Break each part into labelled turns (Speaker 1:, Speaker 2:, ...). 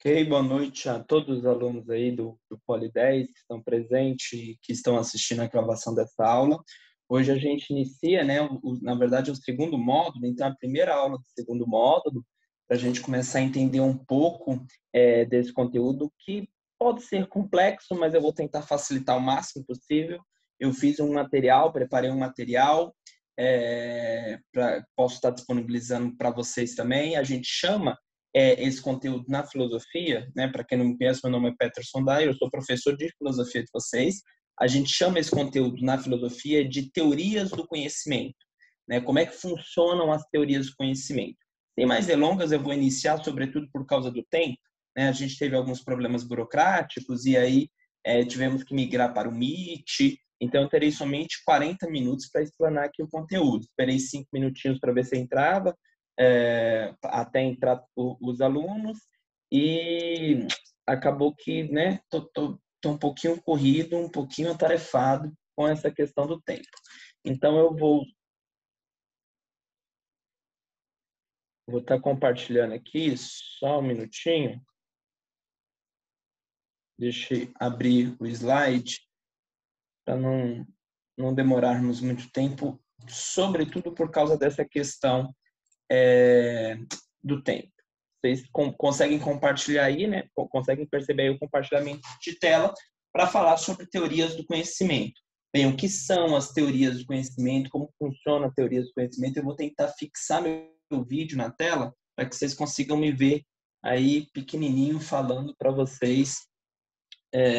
Speaker 1: Ok, boa noite a todos os alunos aí do Poli 10 que estão presentes e que estão assistindo a gravação dessa aula. Hoje a gente inicia, né, na verdade, o segundo módulo, então a primeira aula do segundo módulo, para a gente começar a entender um pouco desse conteúdo que pode ser complexo, mas eu vou tentar facilitar o máximo possível. Eu fiz um material, preparei um material, posso estar disponibilizando para vocês também. A gente chama esse conteúdo na filosofia, né? Para quem não me conhece, meu nome é Peterson Dyer, eu sou professor de filosofia de vocês. A gente chama esse conteúdo na filosofia de teorias do conhecimento, né? Como é que funcionam as teorias do conhecimento? Sem mais delongas, eu vou iniciar, sobretudo por causa do tempo, né? A gente teve alguns problemas burocráticos e aí tivemos que migrar para o Meet, então eu terei somente 40 minutos para explanar aqui o conteúdo. Esperei 5 minutinhos para ver se entrava, até entrar os alunos, e acabou que, né, tô um pouquinho corrido, um pouquinho atarefado com essa questão do tempo. Então eu vou estar compartilhando aqui, só um minutinho. Deixa eu abrir o slide para não demorarmos muito tempo, sobretudo por causa dessa questão do tempo. Vocês conseguem compartilhar aí, né? Conseguem perceber aí o compartilhamento de tela para falar sobre teorias do conhecimento. Bem, o que são as teorias do conhecimento, como funciona a teoria do conhecimento? Eu vou tentar fixar meu vídeo na tela para que vocês consigam me ver aí pequenininho falando para vocês,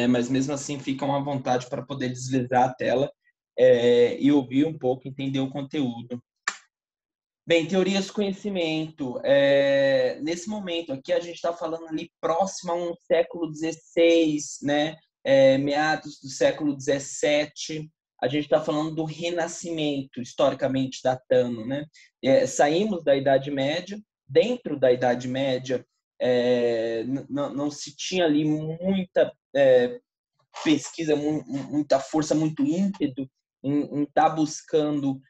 Speaker 1: mas mesmo assim ficam à vontade para poder deslizar a tela e ouvir um pouco, entender o conteúdo. Bem, teorias do conhecimento. Nesse momento aqui, a gente está falando ali próximo a um século XVI, né? Meados do século XVII. A gente está falando do Renascimento, historicamente datando, né? Saímos da Idade Média. Dentro da Idade Média, não se tinha ali muita pesquisa, muita força, muito ímpeto em estar buscando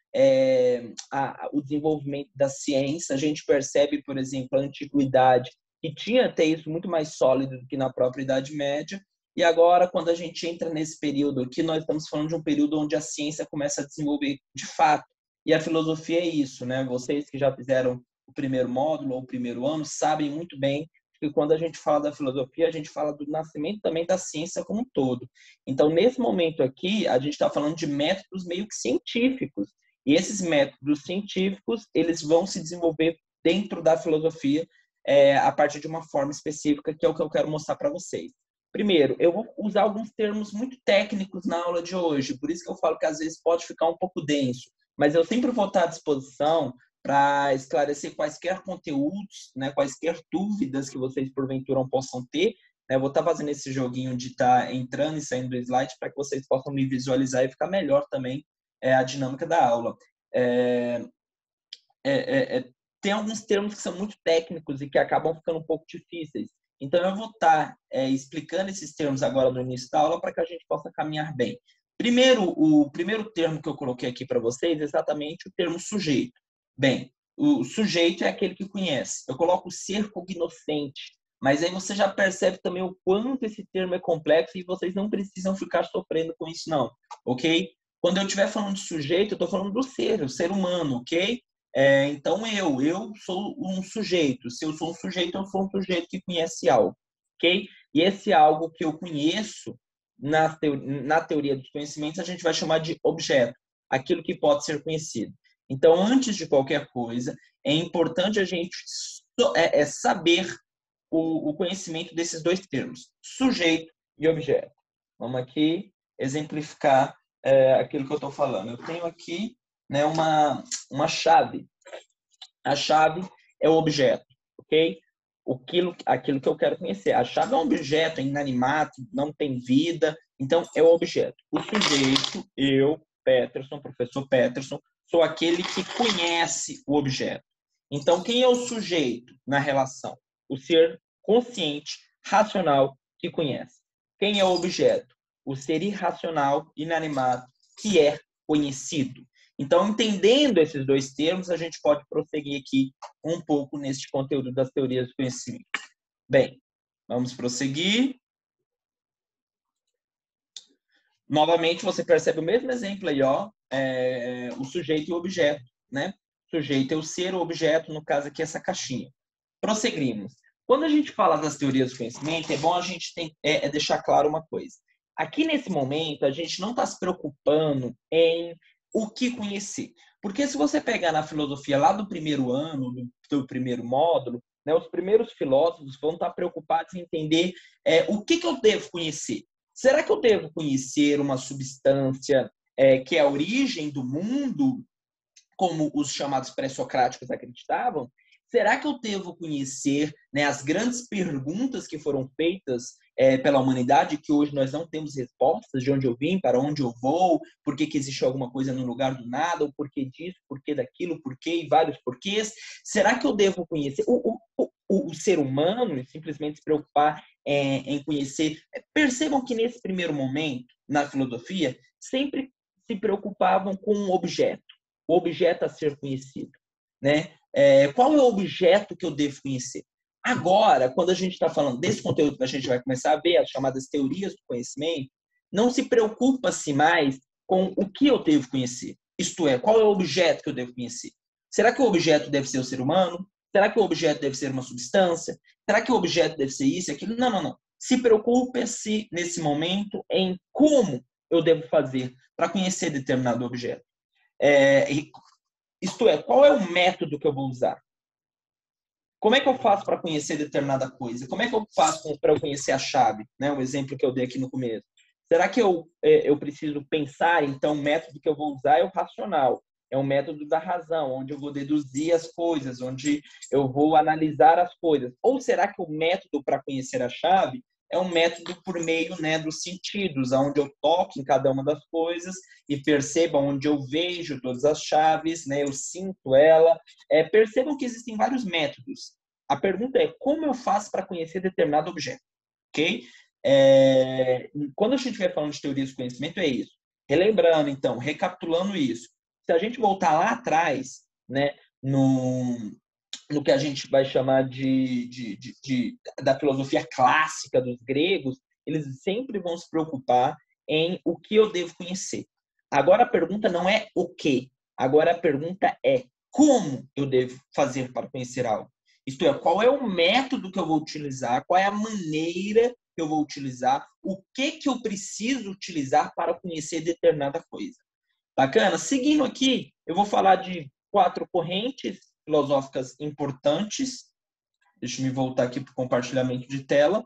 Speaker 1: o desenvolvimento da ciência. A gente percebe, por exemplo, a antiguidade, que tinha até isso muito mais sólido do que na própria Idade Média. E agora, quando a gente entra nesse período aqui, nós estamos falando de um período onde a ciência começa a desenvolver de fato. E a filosofia é isso, né? Vocês que já fizeram o primeiro módulo ou o primeiro ano sabem muito bem que quando a gente fala da filosofia, a gente fala do nascimento também da ciência como um todo. Então, nesse momento aqui, a gente está falando de métodos meio que científicos. E esses métodos científicos, eles vão se desenvolver dentro da filosofia a partir de uma forma específica, que é o que eu quero mostrar para vocês. Primeiro, eu vou usar alguns termos muito técnicos na aula de hoje, por isso que eu falo que às vezes pode ficar um pouco denso, mas eu sempre vou estar à disposição para esclarecer quaisquer conteúdos, né, quaisquer dúvidas que vocês porventura possam ter. Eu vou estar fazendo esse joguinho de estar entrando e saindo do slide para que vocês possam me visualizar e ficar melhor também a dinâmica da aula. Tem alguns termos que são muito técnicos e que acabam ficando um pouco difíceis. Então, eu vou estar explicando esses termos agora no início da aula para que a gente possa caminhar bem. Primeiro, o primeiro termo que eu coloquei aqui para vocês é exatamente o termo sujeito. Bem, o sujeito é aquele que conhece. Eu coloco o ser cognoscente, mas aí você já percebe também o quanto esse termo é complexo e vocês não precisam ficar sofrendo com isso, não, ok? Quando eu estiver falando de sujeito, eu estou falando do ser, o ser humano, ok? Então, eu sou um sujeito. Se eu sou um sujeito, eu sou um sujeito que conhece algo, ok? E esse algo que eu conheço, na teoria dos conhecimentos, a gente vai chamar de objeto, aquilo que pode ser conhecido. Então, antes de qualquer coisa, é importante a gente saber o conhecimento desses dois termos, sujeito e objeto. Vamos aqui exemplificar aquilo que eu estou falando. Eu tenho aqui, né, uma chave. A chave é o objeto, ok? Aquilo que eu quero conhecer. A chave é um objeto, é inanimado, não tem vida, então é o objeto. O sujeito, eu, Peterson, professor Peterson, sou aquele que conhece o objeto. Então, quem é o sujeito na relação? O ser consciente, racional, que conhece. Quem é o objeto? O ser irracional, inanimado, que é conhecido. Então, entendendo esses dois termos, a gente pode prosseguir aqui um pouco neste conteúdo das teorias do conhecimento. Bem, vamos prosseguir. Novamente, você percebe o mesmo exemplo aí, ó, o sujeito e o objeto, né? O sujeito é o ser, o objeto, no caso aqui, essa caixinha. Prosseguimos. Quando a gente fala das teorias do conhecimento, é bom a gente deixar claro uma coisa. Aqui, nesse momento, a gente não está se preocupando em o que conhecer. Porque se você pegar na filosofia lá do primeiro ano, do primeiro módulo, né, os primeiros filósofos vão estar preocupados em entender o que eu devo conhecer. Será que eu devo conhecer uma substância que é a origem do mundo, como os chamados pré-socráticos acreditavam? Será que eu devo conhecer, né, as grandes perguntas que foram feitas pela humanidade, que hoje nós não temos respostas, de onde eu vim, para onde eu vou, por que existe alguma coisa no lugar do nada, o porquê disso, porquê daquilo, porquê e vários porquês? Será que eu devo conhecer o ser humano e simplesmente se preocupar em conhecer? Percebam que nesse primeiro momento, na filosofia, sempre se preocupavam com um objeto, o objeto a ser conhecido, né? Qual é o objeto que eu devo conhecer? Agora, quando a gente está falando desse conteúdo que a gente vai começar a ver, as chamadas teorias do conhecimento, não se preocupa-se mais com o que eu devo conhecer. Isto é, qual é o objeto que eu devo conhecer? Será que o objeto deve ser o ser humano? Será que o objeto deve ser uma substância? Será que o objeto deve ser isso e aquilo? Não, não, não. Se preocupe-se, nesse momento, em como eu devo fazer para conhecer determinado objeto. Isto é, qual é o método que eu vou usar? Como é que eu faço para conhecer determinada coisa? Como é que eu faço para eu conhecer a chave? Né? O exemplo que eu dei aqui no começo. Será que eu preciso pensar, então, o método que eu vou usar é o racional. É o método da razão, onde eu vou deduzir as coisas, onde eu vou analisar as coisas. Ou será que o método para conhecer a chave é um método por meio, né, dos sentidos, onde eu toco em cada uma das coisas e perceba onde eu vejo todas as chaves, né, eu sinto ela. Percebam que existem vários métodos. A pergunta é, como eu faço para conhecer determinado objeto? Ok? Quando a gente estiver falando de teorias do conhecimento, é isso. Relembrando, então, recapitulando isso. Se a gente voltar lá atrás, né, no que a gente vai chamar da filosofia clássica dos gregos, eles sempre vão se preocupar em o que eu devo conhecer. Agora a pergunta não é o que, agora a pergunta é como eu devo fazer para conhecer algo. Isto é, qual é o método que eu vou utilizar, qual é a maneira que eu vou utilizar, o que eu preciso utilizar para conhecer determinada coisa. Bacana? Seguindo aqui, eu vou falar de 4 correntes filosóficas importantes. Deixa eu me voltar aqui para o compartilhamento de tela,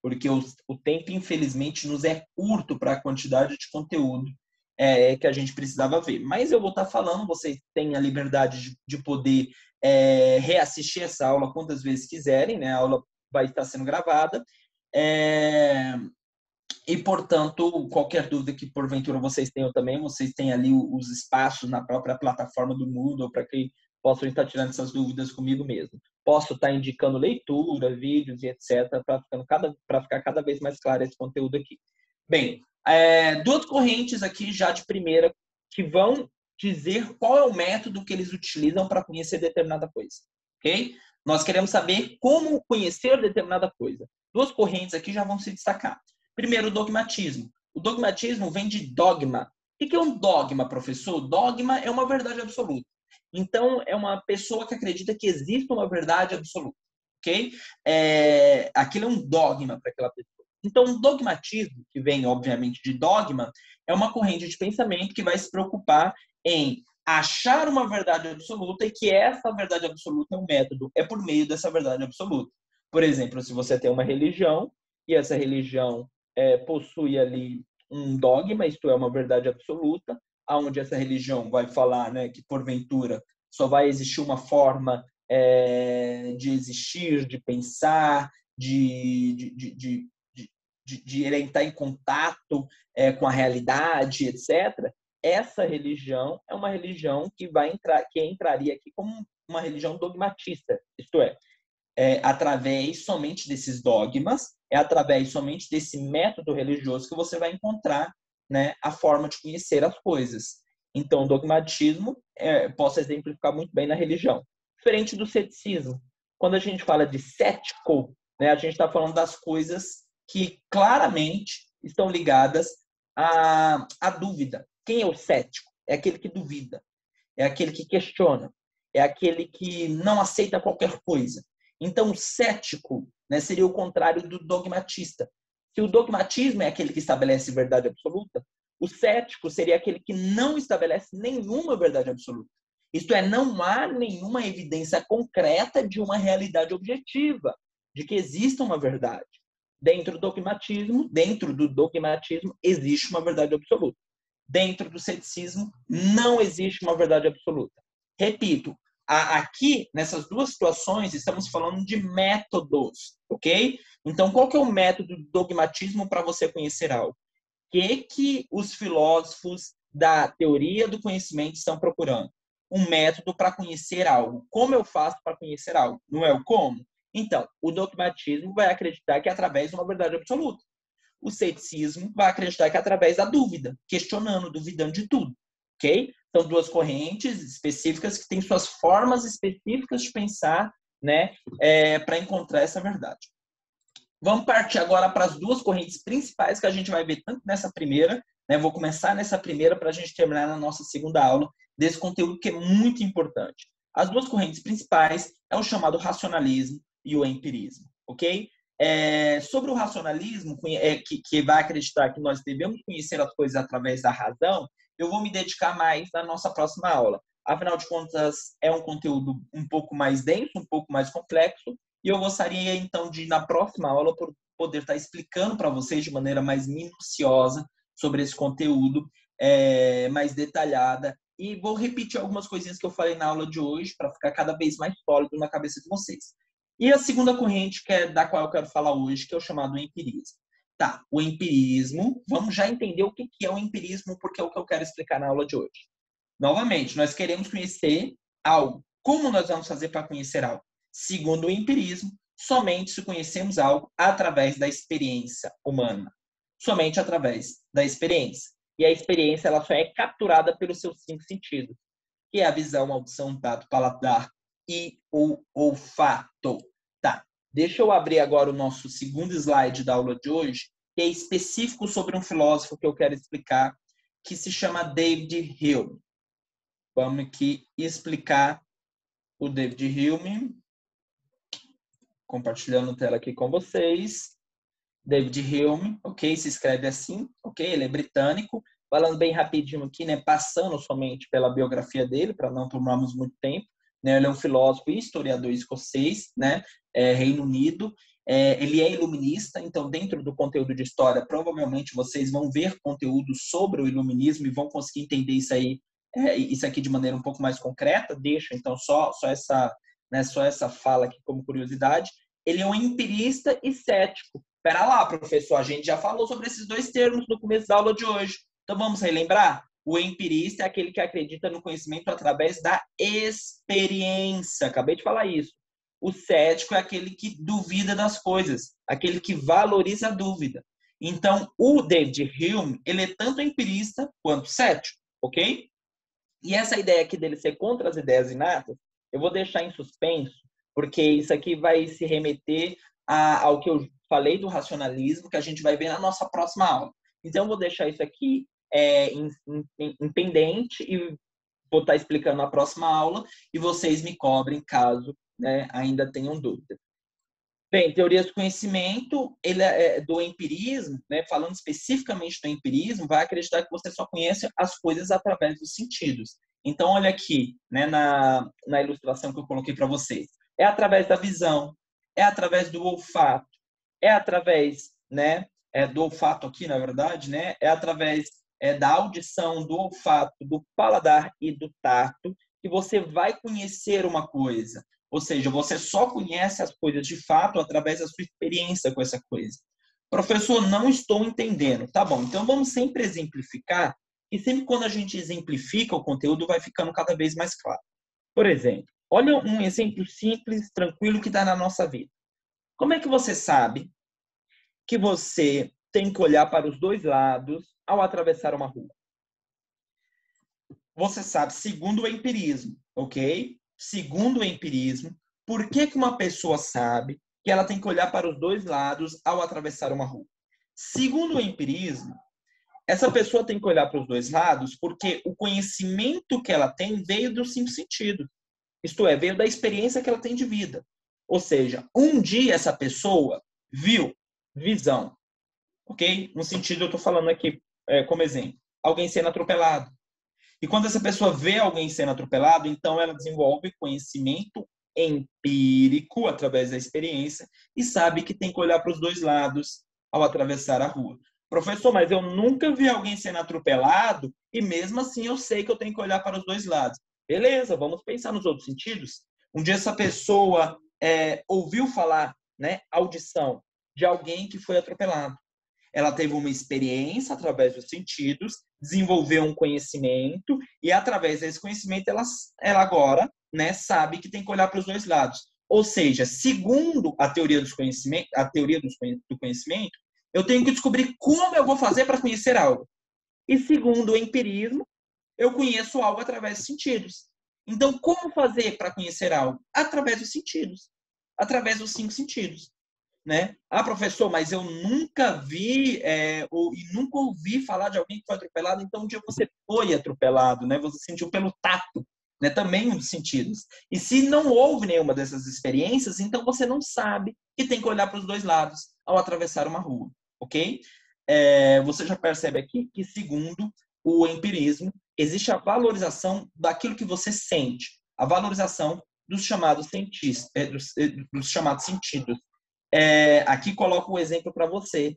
Speaker 1: porque o tempo, infelizmente, nos é curto para a quantidade de conteúdo que a gente precisava ver. Mas eu vou estar falando, vocês têm a liberdade de poder reassistir essa aula quantas vezes quiserem, né? A aula vai estar sendo gravada. E, portanto, qualquer dúvida que porventura vocês tenham também, vocês têm ali os espaços na própria plataforma do Moodle para que possam estar tirando essas dúvidas comigo mesmo. Posso estar indicando leitura, vídeos e etc. para ficar cada vez mais claro esse conteúdo aqui. Bem, 2 correntes aqui já de primeira que vão dizer qual é o método que eles utilizam para conhecer determinada coisa. Ok? Nós queremos saber como conhecer determinada coisa. 2 correntes aqui já vão se destacar. Primeiro, o dogmatismo. O dogmatismo vem de dogma. O que é um dogma, professor? Dogma é uma verdade absoluta. Então, é uma pessoa que acredita que existe uma verdade absoluta. Ok? Aquilo é um dogma para aquela pessoa. Então, o dogmatismo, que vem, obviamente, de dogma, é uma corrente de pensamento que vai se preocupar em achar uma verdade absoluta e que essa verdade absoluta é um método. É por meio dessa verdade absoluta. Por exemplo, se você tem uma religião e essa religião possui ali um dogma, isto é, uma verdade absoluta, onde essa religião vai falar, né, que porventura só vai existir uma forma de existir, de pensar, de entrar em contato com a realidade, etc. essa religião é uma religião que entraria aqui como uma religião dogmatista, isto é através somente desses dogmas, é através somente desse método religioso que você vai encontrar, né, a forma de conhecer as coisas. Então, o dogmatismo posso exemplificar muito bem na religião. Diferente do ceticismo. Quando a gente fala de cético, né, a gente está falando das coisas que claramente estão ligadas à dúvida. Quem é o cético? É aquele que duvida, é aquele que questiona, é aquele que não aceita qualquer coisa. Então, o cético, né, seria o contrário do dogmatista. Se o dogmatismo é aquele que estabelece verdade absoluta, o cético seria aquele que não estabelece nenhuma verdade absoluta. Isto é, não há nenhuma evidência concreta de uma realidade objetiva, de que exista uma verdade. Dentro do dogmatismo existe uma verdade absoluta. Dentro do ceticismo não existe uma verdade absoluta. Repito, aqui, nessas duas situações, estamos falando de métodos, ok? Então, qual que é o método do dogmatismo para você conhecer algo? O que os filósofos da teoria do conhecimento estão procurando? Um método para conhecer algo. Como eu faço para conhecer algo? Não é o como? Então, o dogmatismo vai acreditar que é através de uma verdade absoluta. O ceticismo vai acreditar que é através da dúvida, questionando, duvidando de tudo. Ok? São duas correntes específicas que têm suas formas específicas de pensar, né, para encontrar essa verdade. Vamos partir agora para as duas correntes principais que a gente vai ver tanto nessa primeira, né? Vou começar nessa primeira para a gente terminar na nossa segunda aula desse conteúdo que é muito importante. As duas correntes principais é o chamado racionalismo e o empirismo, ok? Sobre o racionalismo, que vai acreditar que nós devemos conhecer as coisas através da razão, eu vou me dedicar mais na nossa próxima aula. Afinal de contas, é um conteúdo um pouco mais denso, um pouco mais complexo, e eu gostaria, então, de, na próxima aula, poder estar explicando para vocês de maneira mais minuciosa sobre esse conteúdo, mais detalhada. E vou repetir algumas coisinhas que eu falei na aula de hoje para ficar cada vez mais sólido na cabeça de vocês. E a segunda corrente da qual eu quero falar hoje, que é o chamado empirismo. Tá, o empirismo, vamos já entender o que é o empirismo, porque é o que eu quero explicar na aula de hoje. Novamente, nós queremos conhecer algo. Como nós vamos fazer para conhecer algo? Segundo o empirismo, somente se conhecemos algo através da experiência humana. Somente através da experiência. E a experiência ela só é capturada pelos seus 5 sentidos, que é a visão, a audição, tato, paladar e o olfato. Tá, deixa eu abrir agora o nosso segundo slide da aula de hoje, que é específico sobre um filósofo que eu quero explicar, que se chama David Hume. Vamos aqui explicar o David Hume. Compartilhando a tela aqui com vocês. David Hume, ok? Se escreve assim, ok? Ele é britânico. Falando bem rapidinho aqui, né? Passando somente pela biografia dele, para não tomarmos muito tempo. Né? Ele é um filósofo e historiador escocês, né? Reino Unido. Ele é iluminista, então dentro do conteúdo de história, provavelmente vocês vão ver conteúdo sobre o iluminismo e vão conseguir entender isso aqui de maneira um pouco mais concreta. Deixa então só essa fala aqui como curiosidade. Ele é um empirista e cético. Espera lá, professor, a gente já falou sobre esses dois termos no começo da aula de hoje. Então vamos relembrar? O empirista é aquele que acredita no conhecimento através da experiência. Acabei de falar isso. O cético é aquele que duvida das coisas, aquele que valoriza a dúvida. Então, o David Hume, ele é tanto empirista quanto cético, ok? E essa ideia aqui dele ser contra as ideias inatas, eu vou deixar em suspenso, porque isso aqui vai se remeter ao que eu falei do racionalismo, que a gente vai ver na nossa próxima aula. Então, eu vou deixar isso aqui em pendente e vou estar explicando na próxima aula e vocês me cobrem caso, né, ainda tenham dúvida. Bem, teorias do conhecimento, ele do empirismo, né, falando especificamente do empirismo, vai acreditar que você só conhece as coisas através dos sentidos. Então, olha aqui, né, na ilustração que eu coloquei para vocês. É através da visão, é através do olfato, é através, né, do olfato aqui, na verdade, né, é através da audição, do olfato, do paladar e do tato que você vai conhecer uma coisa. Ou seja, você só conhece as coisas de fato através da sua experiência com essa coisa. Professor, não estou entendendo. Tá bom, então vamos sempre exemplificar E sempre quando a gente exemplifica o conteúdo, vai ficando cada vez mais claro. Por exemplo, olha um exemplo simples, tranquilo que está na nossa vida. Como é que você sabe que você tem que olhar para os dois lados ao atravessar uma rua? Você sabe, segundo o empirismo, ok? Segundo o empirismo, por que uma pessoa sabe que ela tem que olhar para os dois lados ao atravessar uma rua? Segundo o empirismo, essa pessoa tem que olhar para os dois lados porque o conhecimento que ela tem veio dos 5 sentidos. Isto é, veio da experiência que ela tem de vida. Ou seja, um dia essa pessoa viu visão, ok? No sentido, eu estou falando aqui como exemplo, alguém sendo atropelado. E quando essa pessoa vê alguém sendo atropelado, então ela desenvolve conhecimento empírico através da experiência e sabe que tem que olhar para os dois lados ao atravessar a rua. Professor, mas eu nunca vi alguém sendo atropelado e mesmo assim eu sei que eu tenho que olhar para os dois lados. Beleza, vamos pensar nos outros sentidos. Um dia essa pessoa ouviu falar, né, audição, de alguém que foi atropelado. Ela teve uma experiência através dos sentidos, desenvolveu um conhecimento e através desse conhecimento ela agora, né, sabe que tem que olhar para os dois lados. Ou seja, segundo a teoria do conhecimento, eu tenho que descobrir como eu vou fazer para conhecer algo. E segundo o empirismo, eu conheço algo através dos sentidos. Então, como fazer para conhecer algo? Através dos sentidos. Através dos 5 sentidos. Né? Ah, professor, mas eu nunca vi e nunca ouvi falar de alguém que foi atropelado. Então, um dia você foi atropelado, né? Você sentiu pelo tato, né? Também um dos sentidos. E se não houve nenhuma dessas experiências, então você não sabe que tem que olhar para os dois lados ao atravessar uma rua, ok? Você já percebe aqui que, segundo o empirismo, existe a valorização daquilo que você sente, a valorização dos chamados dos chamados sentidos. Aqui coloco o exemplo para vocês,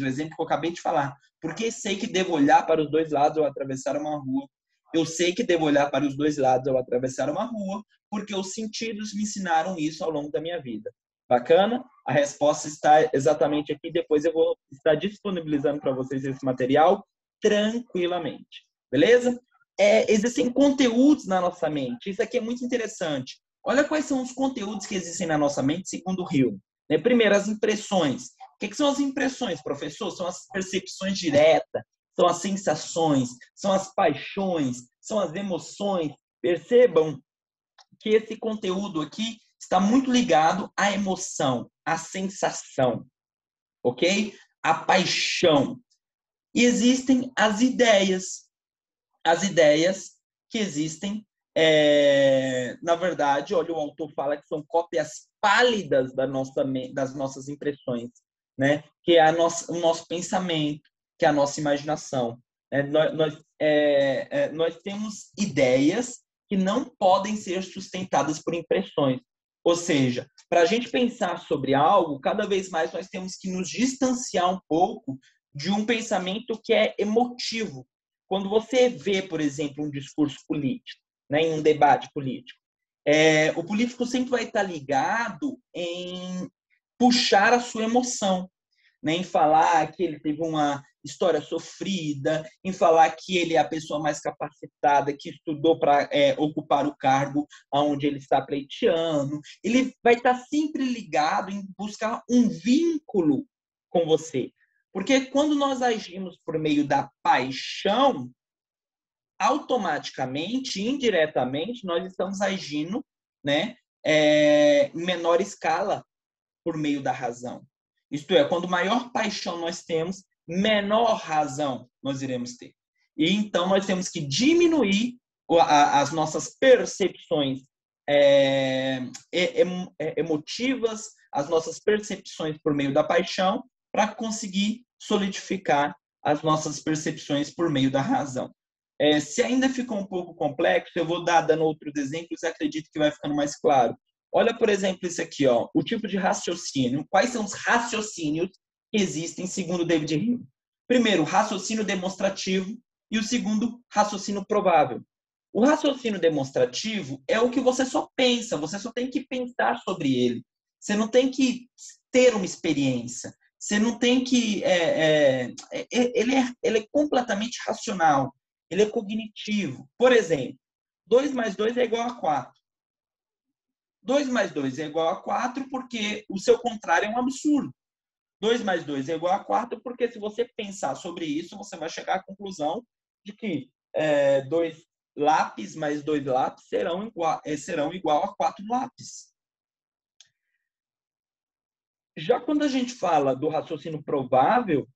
Speaker 1: o exemplo que eu acabei de falar. Porque sei que devo olhar para os dois lados ao atravessar uma rua. Eu sei que devo olhar para os dois lados ao atravessar uma rua, porque os sentidos me ensinaram isso ao longo da minha vida. Bacana? A resposta está exatamente aqui. Depois eu vou estar disponibilizando para vocês esse material tranquilamente. Beleza? Existem conteúdos na nossa mente. Isso aqui é muito interessante. Olha quais são os conteúdos que existem na nossa mente segundo o Hume. Primeiro, as impressões. O que são as impressões, professor? São as percepções diretas, são as sensações, são as paixões, são as emoções. Percebam que esse conteúdo aqui está muito ligado à emoção, à sensação, ok? À paixão. E existem as ideias. As ideias que existem na verdade, olha, o autor fala que são cópias pálidas das nossas impressões, né? Que é o nosso pensamento, que é a nossa imaginação. Nós temos ideias que não podem ser sustentadas por impressões. Ou seja, para a gente pensar sobre algo, cada vez mais nós temos que nos distanciar um pouco de um pensamento que é emotivo. Quando você vê, por exemplo, um discurso político, né, em um debate político, o político sempre vai estar ligado em puxar a sua emoção, né, em falar que ele teve uma história sofrida, em falar que ele é a pessoa mais capacitada, que estudou para ocupar o cargo onde ele está pleiteando. Ele vai estar sempre ligado em buscar um vínculo com você. Porque quando nós agimos por meio da paixão, automaticamente, indiretamente, nós estamos agindo, né, em menor escala por meio da razão. Isto é, quando maior paixão nós temos, menor razão nós iremos ter. E então nós temos que diminuir as nossas percepções emotivas, as nossas percepções por meio da paixão, para conseguir solidificar as nossas percepções por meio da razão. Se ainda ficou um pouco complexo, eu vou dando outros exemplos e acredito que vai ficando mais claro. Olha, por exemplo, isso aqui, ó, o tipo de raciocínio. Quais são os raciocínios que existem segundo David Hume? Primeiro, raciocínio demonstrativo e o segundo, raciocínio provável. O raciocínio demonstrativo é o que você só pensa, você só tem que pensar sobre ele. Você não tem que ter uma experiência. Você não tem que... ele é completamente racional. Ele é cognitivo. Por exemplo, 2 mais 2 é igual a 4. 2 mais 2 é igual a 4 porque o seu contrário é um absurdo. 2 mais 2 é igual a 4 porque se você pensar sobre isso, você vai chegar à conclusão de que 2 lápis mais 2 lápis serão igual a 4 lápis. Já quando a gente fala do raciocínio provável,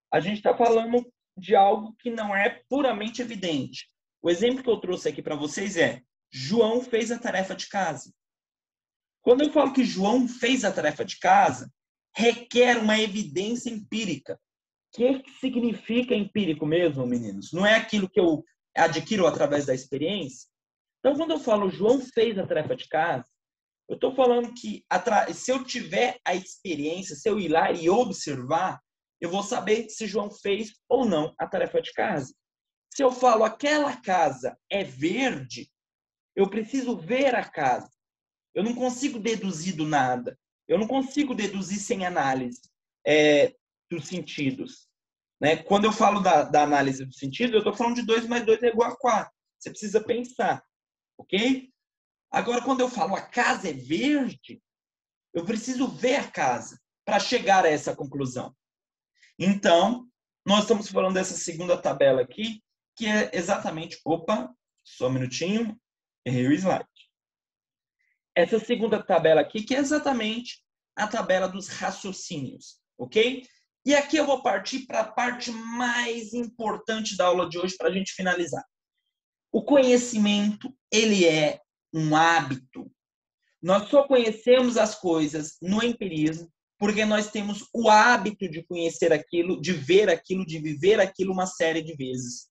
Speaker 1: a gente está falando de algo que não é puramente evidente. O exemplo que eu trouxe aqui para vocês é: João fez a tarefa de casa. Quando eu falo que João fez a tarefa de casa, requer uma evidência empírica. O que significa empírico mesmo, meninos? Não é aquilo que eu adquiro através da experiência? Então, quando eu falo João fez a tarefa de casa, eu estou falando que se eu tiver a experiência, se eu ir lá e observar, eu vou saber se João fez ou não a tarefa de casa. Se eu falo aquela casa é verde, eu preciso ver a casa. Eu não consigo deduzir do nada. Eu não consigo deduzir sem análise dos sentidos. Né? Quando eu falo da análise dos sentidos, eu estou falando de 2 mais 2 é igual a 4. Você precisa pensar. Ok? Agora, quando eu falo a casa é verde, eu preciso ver a casa para chegar a essa conclusão. Então, nós estamos falando dessa segunda tabela aqui, que é exatamente... Opa, só um minutinho. Errei o slide. Essa segunda tabela aqui, que é exatamente a tabela dos raciocínios, ok? E aqui eu vou partir para a parte mais importante da aula de hoje para a gente finalizar. O conhecimento, ele é um hábito. Nós só conhecemos as coisas no empirismo porque nós temos o hábito de conhecer aquilo, de ver aquilo, de viver aquilo uma série de vezes.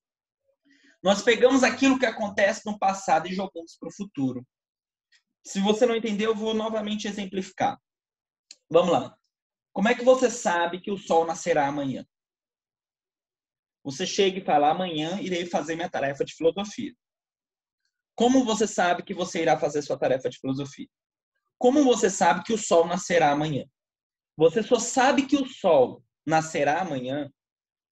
Speaker 1: Nós pegamos aquilo que acontece no passado e jogamos para o futuro. Se você não entendeu, eu vou novamente exemplificar. Vamos lá. Como é que você sabe que o sol nascerá amanhã? Você chega e fala: amanhã irei fazer minha tarefa de filosofia. Como você sabe que você irá fazer sua tarefa de filosofia? Como você sabe que o sol nascerá amanhã? Você só sabe que o sol nascerá amanhã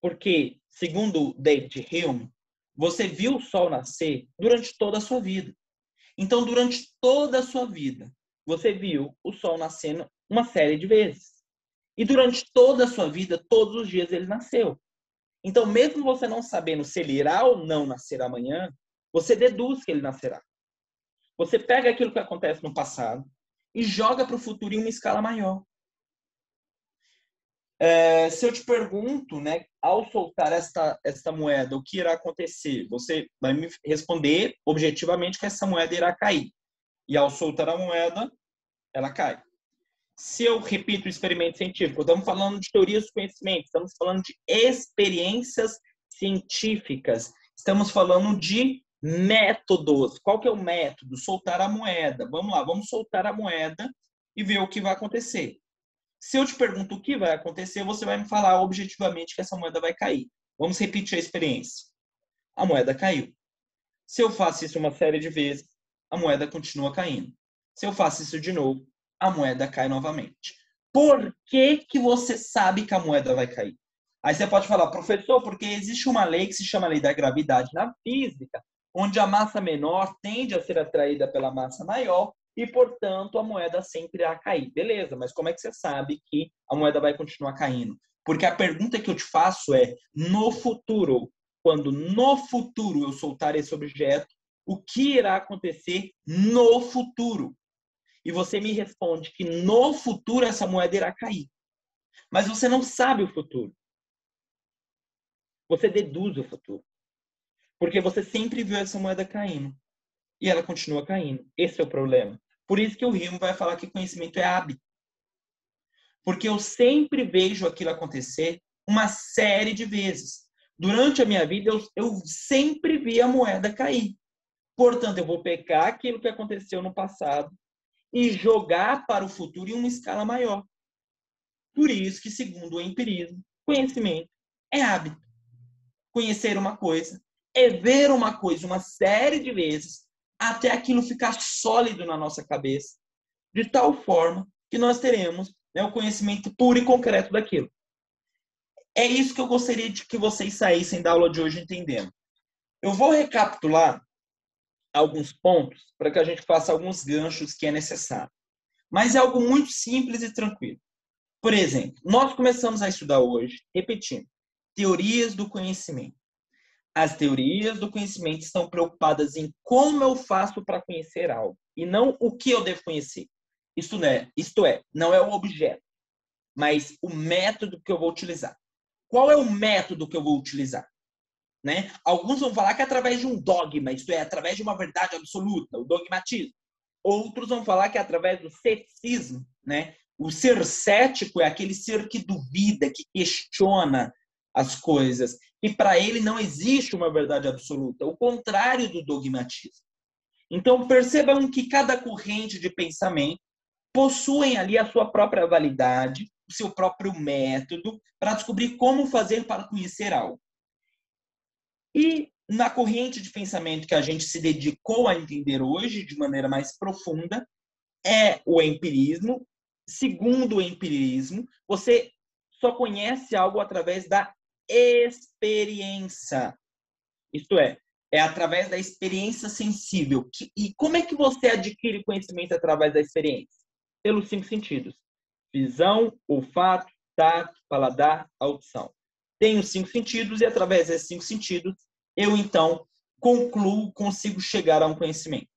Speaker 1: porque, segundo David Hume, você viu o sol nascer durante toda a sua vida. Então, durante toda a sua vida, você viu o sol nascendo uma série de vezes. E durante toda a sua vida, todos os dias ele nasceu. Então, mesmo você não sabendo se ele irá ou não nascer amanhã, você deduz que ele nascerá. Você pega aquilo que acontece no passado e joga para o futuro em uma escala maior. Se eu te pergunto, né, ao soltar esta moeda, o que irá acontecer? Você vai me responder objetivamente que essa moeda irá cair. E ao soltar a moeda, ela cai. Se eu repito o experimento científico, estamos falando de teorias do conhecimento, estamos falando de experiências científicas, estamos falando de métodos. Qual que é o método? Soltar a moeda. Vamos lá, vamos soltar a moeda e ver o que vai acontecer. Se eu te pergunto o que vai acontecer, você vai me falar objetivamente que essa moeda vai cair. Vamos repetir a experiência. A moeda caiu. Se eu faço isso uma série de vezes, a moeda continua caindo. Se eu faço isso de novo, a moeda cai novamente. Por que que você sabe que a moeda vai cair? Aí você pode falar: professor, porque existe uma lei que se chama lei da gravidade na física, onde a massa menor tende a ser atraída pela massa maior e, portanto, a moeda sempre irá cair. Beleza, mas como é que você sabe que a moeda vai continuar caindo? Porque a pergunta que eu te faço é: no futuro, quando no futuro eu soltar esse objeto, o que irá acontecer no futuro? E você me responde que no futuro essa moeda irá cair. Mas você não sabe o futuro. Você deduz o futuro. Porque você sempre viu essa moeda caindo. E ela continua caindo. Esse é o problema. Por isso que o Hume vai falar que conhecimento é hábito. Porque eu sempre vejo aquilo acontecer uma série de vezes. Durante a minha vida, eu sempre vi a moeda cair. Portanto, eu vou pegar aquilo que aconteceu no passado e jogar para o futuro em uma escala maior. Por isso que, segundo o empirismo, conhecimento é hábito. Conhecer uma coisa é ver uma coisa uma série de vezes até aquilo ficar sólido na nossa cabeça, de tal forma que nós teremos né, o conhecimento puro e concreto daquilo. É isso que eu gostaria de que vocês saíssem da aula de hoje entendendo. Eu vou recapitular alguns pontos para que a gente faça alguns ganchos que é necessário. Mas é algo muito simples e tranquilo. Por exemplo, nós começamos a estudar hoje, repetindo, teorias do conhecimento. As teorias do conhecimento estão preocupadas em como eu faço para conhecer algo e não o que eu devo conhecer. Isto é, não é o objeto, mas o método que eu vou utilizar. Qual é o método que eu vou utilizar? Né? Alguns vão falar que é através de um dogma, isto é, através de uma verdade absoluta, o dogmatismo. Outros vão falar que é através do ceticismo, né? O ser cético é aquele ser que duvida, que questiona as coisas, e para ele não existe uma verdade absoluta, o contrário do dogmatismo. Então, percebam que cada corrente de pensamento possuem ali a sua própria validade, o seu próprio método para descobrir como fazer para conhecer algo. E na corrente de pensamento que a gente se dedicou a entender hoje, de maneira mais profunda, é o empirismo. Segundo o empirismo, você só conhece algo através da experiência. Isto é através da experiência sensível. E como é que você adquire conhecimento através da experiência? Pelos 5 sentidos. Visão, olfato, tato, paladar, audição. Tenho 5 sentidos e através desses 5 sentidos eu, então, concluo, consigo chegar a um conhecimento.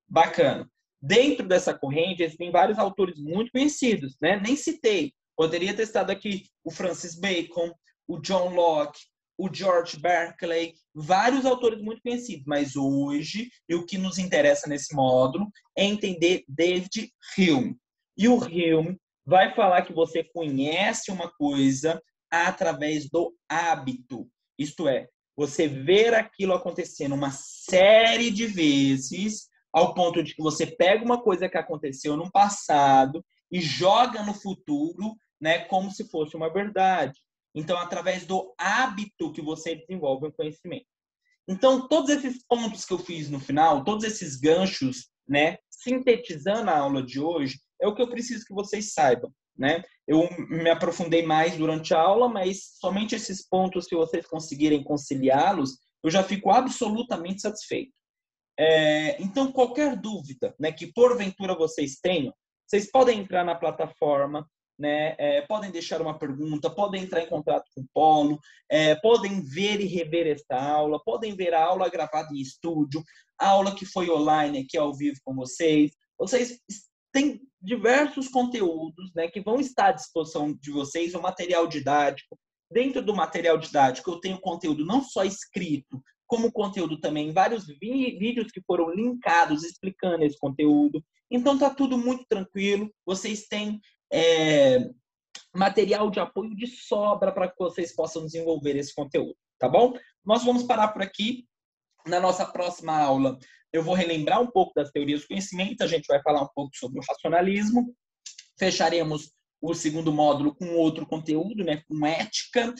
Speaker 1: Bacana. Dentro dessa corrente, existem vários autores muito conhecidos, né? Nem citei. Poderia ter citado aqui o Francis Bacon, o John Locke, o George Berkeley, vários autores muito conhecidos. Mas hoje, e o que nos interessa nesse módulo, é entender David Hume. E o Hume vai falar que você conhece uma coisa através do hábito. Isto é, você ver aquilo acontecendo uma série de vezes, ao ponto de que você pega uma coisa que aconteceu no passado e joga no futuro, né, como se fosse uma verdade. Então, através do hábito que você desenvolve o conhecimento. Então, todos esses pontos que eu fiz no final, todos esses ganchos, né, sintetizando a aula de hoje, é o que eu preciso que vocês saibam. Né? Eu me aprofundei mais durante a aula, mas somente esses pontos, se vocês conseguirem conciliá-los, eu já fico absolutamente satisfeito. Então, qualquer dúvida, né, que porventura vocês tenham, vocês podem entrar na plataforma, né, podem deixar uma pergunta, podem entrar em contato com o Polo, podem ver e rever esta aula, podem ver a aula gravada em estúdio, a aula que foi online aqui ao vivo com vocês. Vocês tem diversos conteúdos, né, que vão estar à disposição de vocês, o material didático. Dentro do material didático, eu tenho conteúdo não só escrito, como conteúdo também, vários vídeos que foram linkados explicando esse conteúdo. Então, tá tudo muito tranquilo. Vocês têm material de apoio de sobra para que vocês possam desenvolver esse conteúdo, tá bom? Nós vamos parar por aqui. Na nossa próxima aula, eu vou relembrar um pouco das teorias do conhecimento, a gente vai falar um pouco sobre o racionalismo, fecharemos o segundo módulo com outro conteúdo, né, com ética,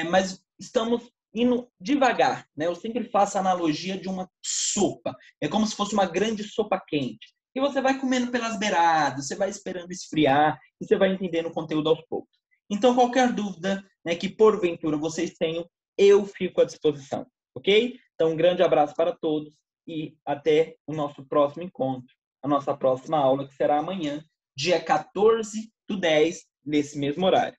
Speaker 1: mas estamos indo devagar, né? Eu sempre faço a analogia de uma sopa, é como se fosse uma grande sopa quente, e você vai comendo pelas beiradas, você vai esperando esfriar, e você vai entendendo o conteúdo aos poucos. Então, qualquer dúvida, né, que porventura vocês tenham, eu fico à disposição. Ok? Então, um grande abraço para todos e até o nosso próximo encontro, a nossa próxima aula, que será amanhã, dia 14/10, nesse mesmo horário.